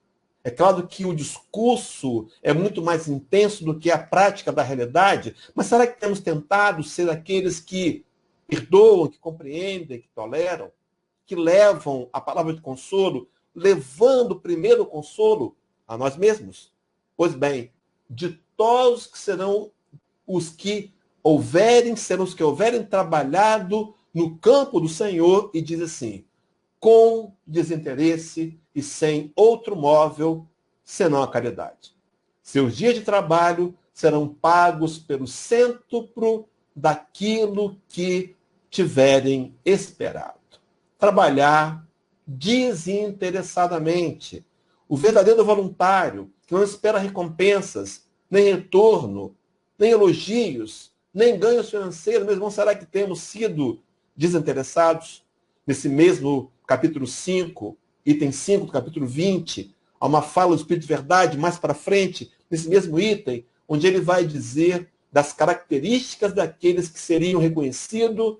É claro que o discurso é muito mais intenso do que a prática da realidade, mas será que temos tentado ser aqueles que perdoam, que compreendem, que toleram, que levam a palavra de consolo, levando primeiro o consolo a nós mesmos? Pois bem, ditosos que serão os que serão os que houverem trabalhado no campo do Senhor, e diz assim, com desinteresse e sem outro móvel, senão a caridade. Seus dias de trabalho serão pagos pelo cêntuplo daquilo que tiverem esperado. Trabalhar desinteressadamente. O verdadeiro voluntário, que não espera recompensas, nem retorno, nem elogios, nem ganhos financeiros. Meu irmão, será que temos sido desinteressados? Nesse mesmo capítulo 5, item 5 do capítulo 20, há uma fala do Espírito de Verdade, mais para frente, nesse mesmo item, onde ele vai dizer das características daqueles que seriam reconhecidos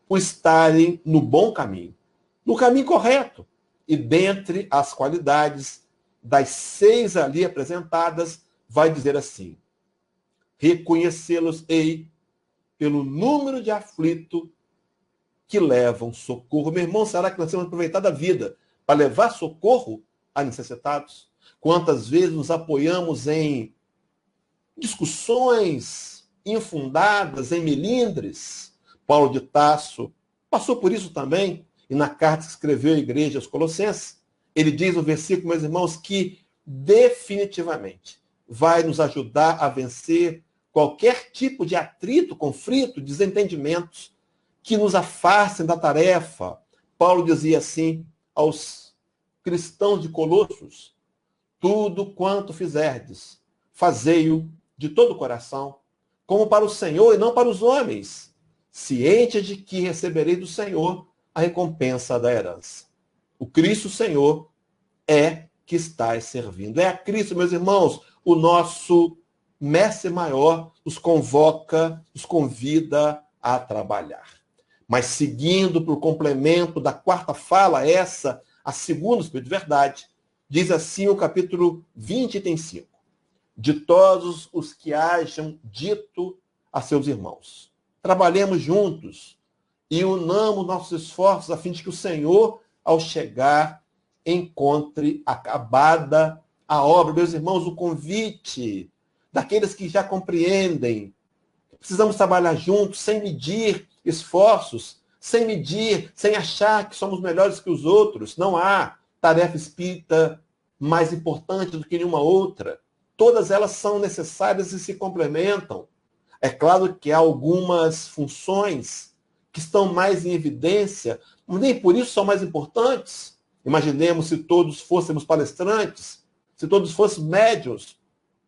por estarem no bom caminho, no caminho correto. E dentre as qualidades das 6 ali apresentadas, vai dizer assim, reconhecê-los-ei pelo número de aflitos que levam socorro. Meu irmão, será que nós temos aproveitado a vida para levar socorro a necessitados? Quantas vezes nos apoiamos em discussões infundadas, em melindres? Paulo de Tarso passou por isso também, e na carta que escreveu à igreja aos Colossenses, ele diz no versículo, meus irmãos, que definitivamente vai nos ajudar a vencer qualquer tipo de atrito, conflito, desentendimentos que nos afastem da tarefa. Paulo dizia assim aos cristãos de Colossos, tudo quanto fizerdes, fazei-o de todo o coração, como para o Senhor e não para os homens, ciente de que receberei do Senhor a recompensa da herança. O Cristo Senhor é que estáis servindo. É a Cristo, meus irmãos, o nosso mestre maior nos convoca, nos convida a trabalhar. Mas seguindo para o complemento da quarta fala, essa, a segunda Espírito de Verdade, diz assim o capítulo 20, item 5. De todos os que hajam dito a seus irmãos, trabalhemos juntos e unamos nossos esforços a fim de que o Senhor, ao chegar, encontre acabada a obra. Meus irmãos, o convite daqueles que já compreendem. Precisamos trabalhar juntos, sem medir esforços, sem medir, sem achar que somos melhores que os outros. Não há tarefa espírita mais importante do que nenhuma outra. Todas elas são necessárias e se complementam. É claro que há algumas funções que estão mais em evidência, mas nem por isso são mais importantes. Imaginemos se todos fôssemos palestrantes, se todos fôssemos médiuns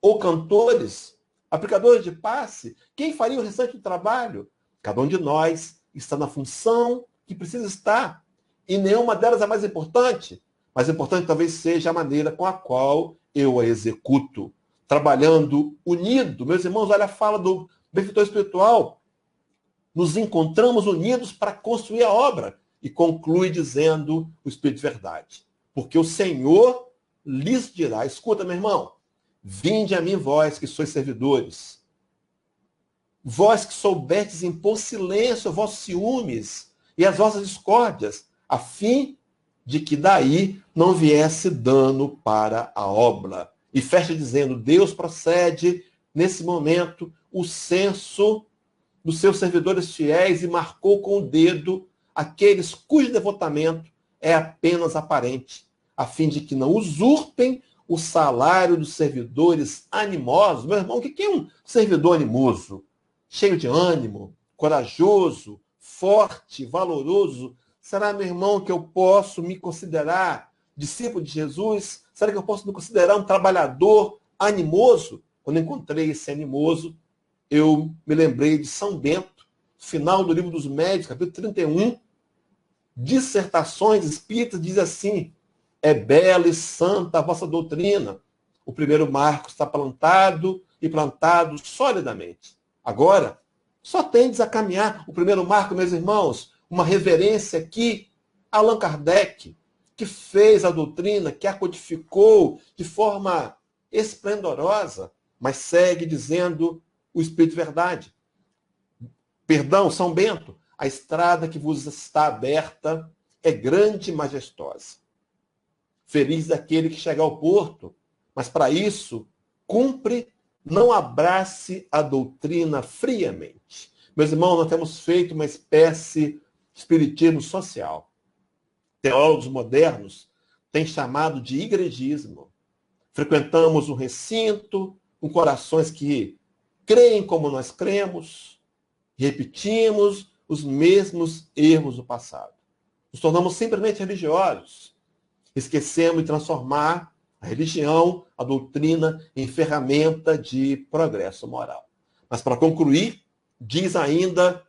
ou cantores, aplicadores de passe, quem faria o restante do trabalho? Cada um de nós está na função que precisa estar. E nenhuma delas é mais importante. Mais importante talvez seja a maneira com a qual eu a executo. Trabalhando unido. Meus irmãos, olha a fala do benfeitor espiritual. Nos encontramos unidos para construir a obra. E conclui dizendo o Espírito de Verdade. Porque o Senhor lhes dirá, escuta, meu irmão, vinde a mim, vós que sois servidores. Vós que soubestes impor silêncio aos vossos ciúmes e às vossas discórdias, a fim de que daí não viesse dano para a obra. E fecha dizendo, Deus procede, nesse momento, o censo dos seus servidores fiéis e marcou com o dedo aqueles cujo devotamento é apenas aparente, a fim de que não usurpem o salário dos servidores animosos. Meu irmão, o que é um servidor animoso? Cheio de ânimo, corajoso, forte, valoroso. Será, meu irmão, que eu posso me considerar discípulo de Jesus? Será que eu posso me considerar um trabalhador animoso? Quando encontrei esse animoso, eu me lembrei de São Bento, final do Livro dos Médiuns, capítulo 31, Dissertações Espíritas, diz assim, é bela e santa a vossa doutrina. O primeiro marco está plantado e plantado solidamente. Agora, só tendes a caminhar. O primeiro marco, meus irmãos, uma reverência aqui a Allan Kardec, que fez a doutrina, que a codificou de forma esplendorosa, mas segue dizendo o Espírito de Verdade. Perdão, São Bento, a estrada que vos está aberta é grande e majestosa. Feliz daquele que chega ao porto, mas para isso, cumpre, não abrace a doutrina friamente. Meus irmãos, nós temos feito uma espécie de espiritismo social. Teólogos modernos têm chamado de igrejismo. Frequentamos um recinto, com corações que creem como nós cremos, repetimos os mesmos erros do passado. Nos tornamos simplesmente religiosos. Esquecemos de transformar a religião, a doutrina, em ferramenta de progresso moral. Mas, para concluir, diz ainda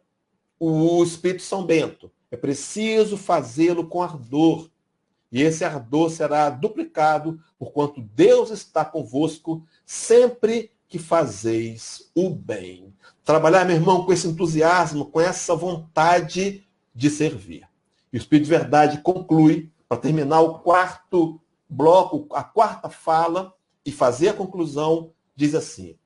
o Espírito São Bento, é preciso fazê-lo com ardor. E esse ardor será duplicado, porquanto Deus está convosco sempre que fazeis o bem. Trabalhar, meu irmão, com esse entusiasmo, com essa vontade de servir. E o Espírito de Verdade conclui, para terminar o quarto bloco, a quarta fala, e fazer a conclusão, diz assim,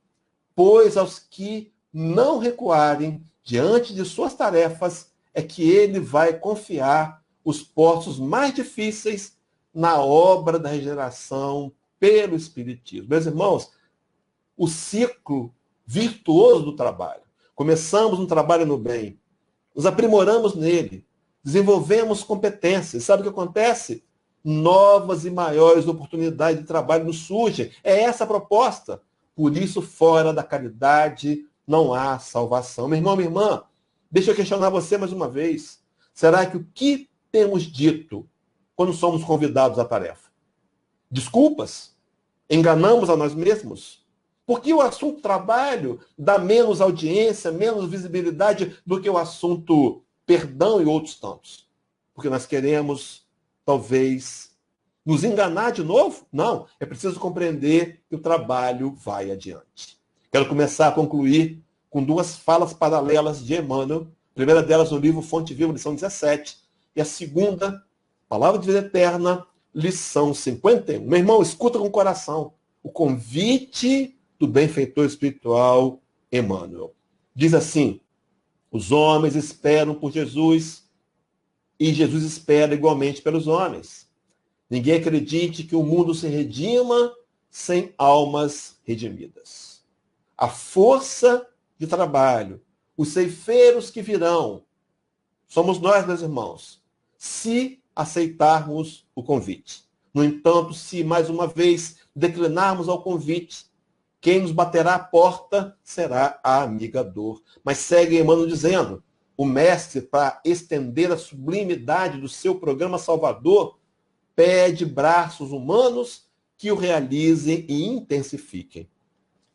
pois aos que não recuarem diante de suas tarefas, é que ele vai confiar os postos mais difíceis na obra da regeneração pelo Espiritismo. Meus irmãos, o ciclo virtuoso do trabalho. Começamos um trabalho no bem, nos aprimoramos nele, desenvolvemos competências. Sabe o que acontece? Novas e maiores oportunidades de trabalho nos surgem. É essa a proposta. Por isso, fora da caridade, não há salvação. Meu irmão, minha irmã, deixa eu questionar você mais uma vez. Será que o que temos dito quando somos convidados à tarefa? Desculpas? Enganamos a nós mesmos? Porque o assunto trabalho dá menos audiência, menos visibilidade do que o assunto perdão e outros tantos. Porque nós queremos, talvez, nos enganar de novo? Não, é preciso compreender que o trabalho vai adiante. Quero começar a concluir com duas falas paralelas de Emmanuel. A primeira delas no livro Fonte Viva, lição 17. E a segunda, Palavra de Vida Eterna, lição 51. Meu irmão, escuta com o coração o convite do benfeitor espiritual Emmanuel. Diz assim: os homens esperam por Jesus e Jesus espera igualmente pelos homens. Ninguém acredite que o mundo se redima sem almas redimidas. A força de trabalho, os ceifeiros que virão, somos nós, meus irmãos, se aceitarmos o convite. No entanto, se mais uma vez declinarmos ao convite, quem nos baterá à porta será a amiga dor. Mas segue Emmanuel dizendo: o mestre, para estender a sublimidade do seu programa salvador, pede braços humanos que o realizem e intensifiquem.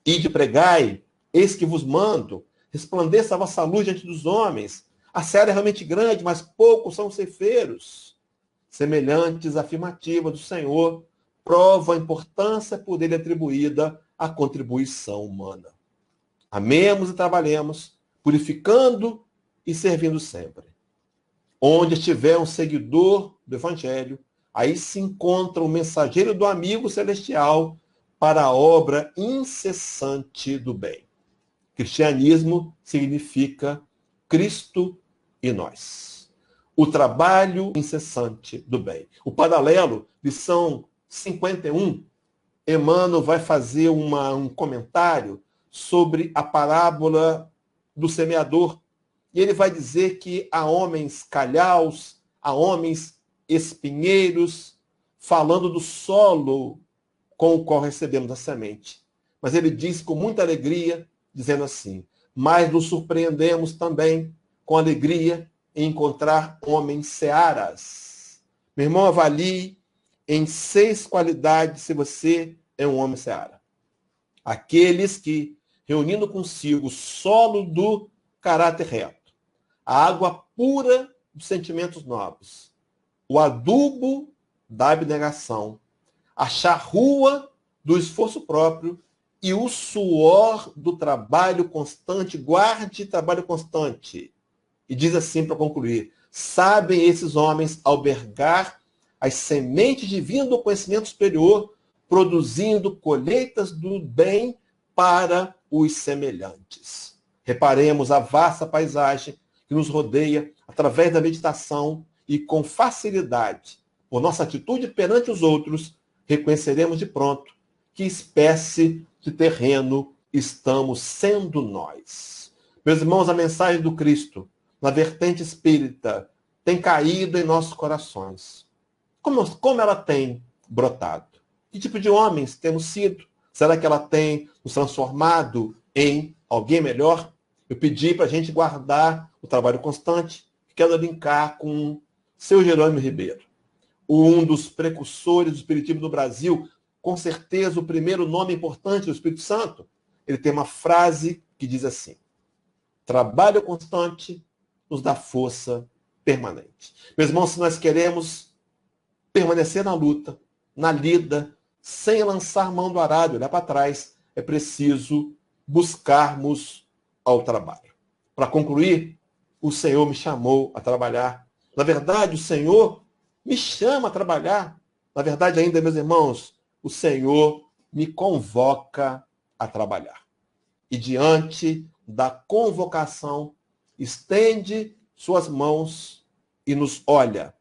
Ide pregai, eis que vos mando, resplandeça a vossa luz diante dos homens. A seara é realmente grande, mas poucos são ceifeiros. Semelhantes afirmativas do Senhor provam a importância por ele atribuída à contribuição humana. Amemos e trabalhemos, purificando e servindo sempre. Onde estiver um seguidor do Evangelho, aí se encontra o mensageiro do amigo celestial para a obra incessante do bem. Cristianismo significa Cristo e nós. O trabalho incessante do bem. O paralelo, lição 51, Emmanuel vai fazer um comentário sobre a parábola do semeador. E ele vai dizer que há homens calhaus, há homens espinheiros, falando do solo com o qual recebemos a semente. Mas ele diz com muita alegria, dizendo assim: mas nos surpreendemos também com alegria em encontrar homens searas. Meu irmão, avalie em 6 qualidades se você é um homem seara. Aqueles que, reunindo consigo o solo do caráter reto, a água pura dos sentimentos nobres, o adubo da abnegação, a charrua do esforço próprio e o suor do trabalho constante, guarde trabalho constante. E diz assim para concluir: sabem esses homens albergar as sementes divinas do conhecimento superior, produzindo colheitas do bem para os semelhantes. Reparemos a vasta paisagem que nos rodeia através da meditação e com facilidade, por nossa atitude perante os outros, reconheceremos de pronto que espécie de terreno estamos sendo nós. Meus irmãos, a mensagem do Cristo, na vertente espírita, tem caído em nossos corações. Como ela tem brotado? Que tipo de homens temos sido? Será que ela tem nos transformado em alguém melhor? Eu pedi para a gente guardar o trabalho constante, que quero linkar com seu Jerônimo Ribeiro, um dos precursores do espiritismo no Brasil, com certeza o primeiro nome importante do Espírito Santo. Ele tem uma frase que diz assim: trabalho constante nos dá força permanente. Meus irmãos, se nós queremos permanecer na luta, na lida, sem lançar mão do arado, olhar para trás, é preciso buscarmos ao trabalho. Para concluir, o Senhor me chamou a trabalhar. Na verdade, o Senhor me chama a trabalhar. Na verdade, ainda, meus irmãos, o Senhor me convoca a trabalhar. E diante da convocação, estende suas mãos e nos olha,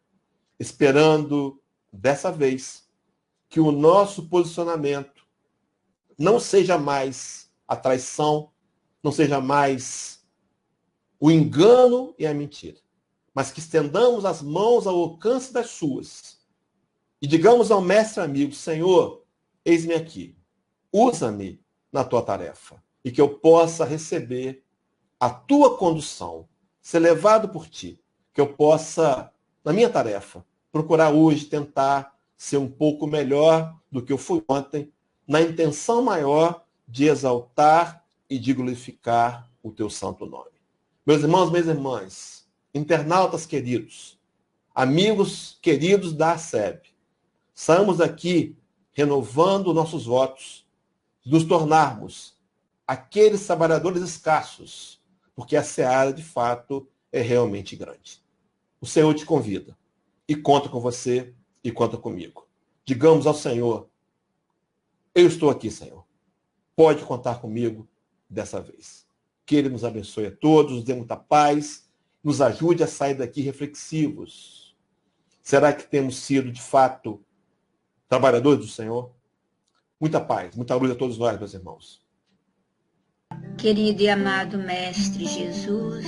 esperando, dessa vez, que o nosso posicionamento não seja mais a traição, não seja mais o engano e a mentira, mas que estendamos as mãos ao alcance das suas e digamos ao mestre amigo: Senhor, eis-me aqui, usa-me na tua tarefa, e que eu possa receber a tua condução, ser levado por ti, que eu possa, na minha tarefa, procurar hoje tentar ser um pouco melhor do que eu fui ontem, na intenção maior de exaltar e de glorificar o teu santo nome. Meus irmãos, minhas irmãs, internautas queridos, amigos queridos da ACEB, saímos aqui renovando nossos votos, de nos tornarmos aqueles trabalhadores escassos, porque a seara, de fato, é realmente grande. O Senhor te convida e conta com você e conta comigo. Digamos ao Senhor: eu estou aqui, Senhor. Pode contar comigo dessa vez. Que Ele nos abençoe a todos, nos dê muita paz, nos ajude a sair daqui reflexivos. Será que temos sido, de fato, trabalhadores do Senhor? Muita paz, muita luz a todos nós, meus irmãos. Querido e amado Mestre Jesus,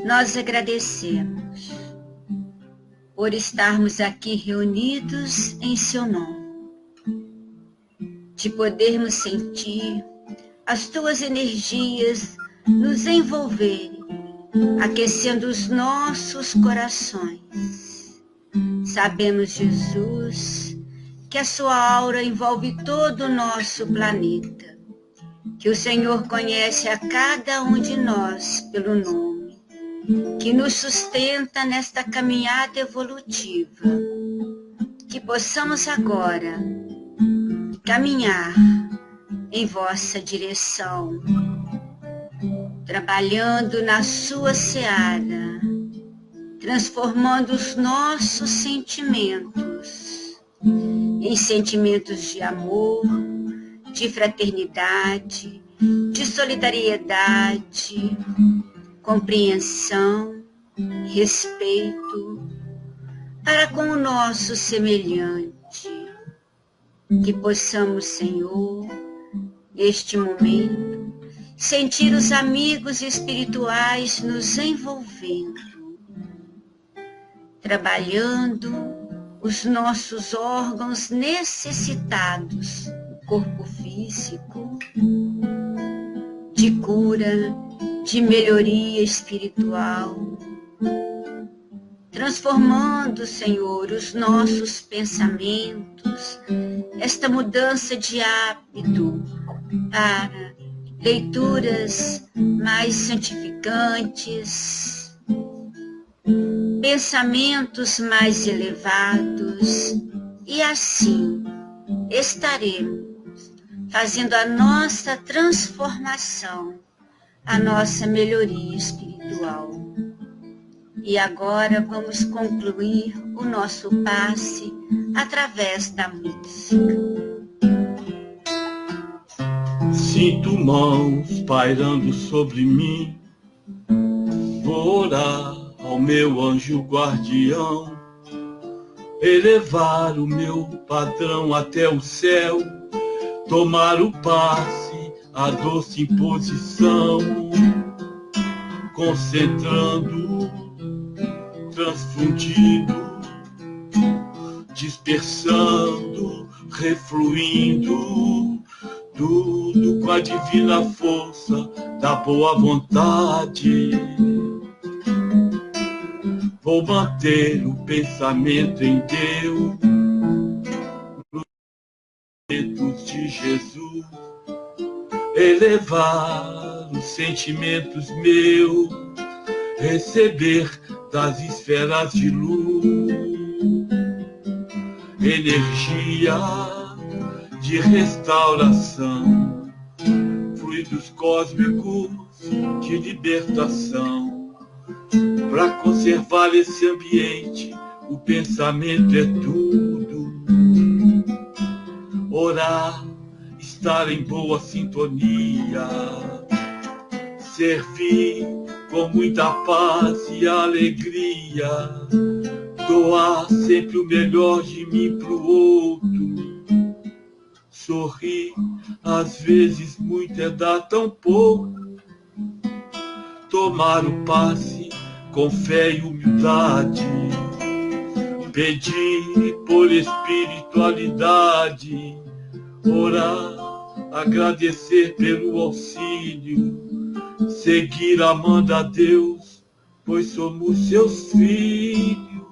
nós agradecemos por estarmos aqui reunidos em seu nome, de podermos sentir as tuas energias nos envolverem, aquecendo os nossos corações. Sabemos, Jesus, que a sua aura envolve todo o nosso planeta, que o Senhor conhece a cada um de nós pelo nome, que nos sustenta nesta caminhada evolutiva, que possamos agora caminhar em vossa direção, trabalhando na sua seara, transformando os nossos sentimentos em sentimentos de amor, de fraternidade, de solidariedade, compreensão, respeito para com o nosso semelhante. Que possamos, Senhor, neste momento, sentir os amigos espirituais nos envolvendo, trabalhando os nossos órgãos necessitados, o corpo físico, de cura, de melhoria espiritual, transformando, Senhor, os nossos pensamentos, esta mudança de hábito para leituras mais santificantes, pensamentos mais elevados, e assim estaremos fazendo a nossa transformação, a nossa melhoria espiritual. E agora vamos concluir o nosso passe através da música. Sinto mãos pairando sobre mim, vou orar ao meu anjo guardião, elevar o meu padrão até o céu, tomar o passe, a doce imposição, concentrando, transfundindo, dispersando, refluindo, tudo com a divina força da boa vontade. Vou manter o pensamento em Deus, nos sentimentos de Jesus, elevar os sentimentos meus, receber das esferas de luz, energia de restauração, fluidos cósmicos de libertação. Para conservar esse ambiente, o pensamento é tudo. Orar, estar em boa sintonia, servir com muita paz e alegria, doar sempre o melhor de mim pro outro, sorrir, às vezes muito é dar tão pouco, tomar o passe com fé e humildade, pedir por espiritualidade, orar, agradecer pelo auxílio, seguir amando a Deus, pois somos seus filhos.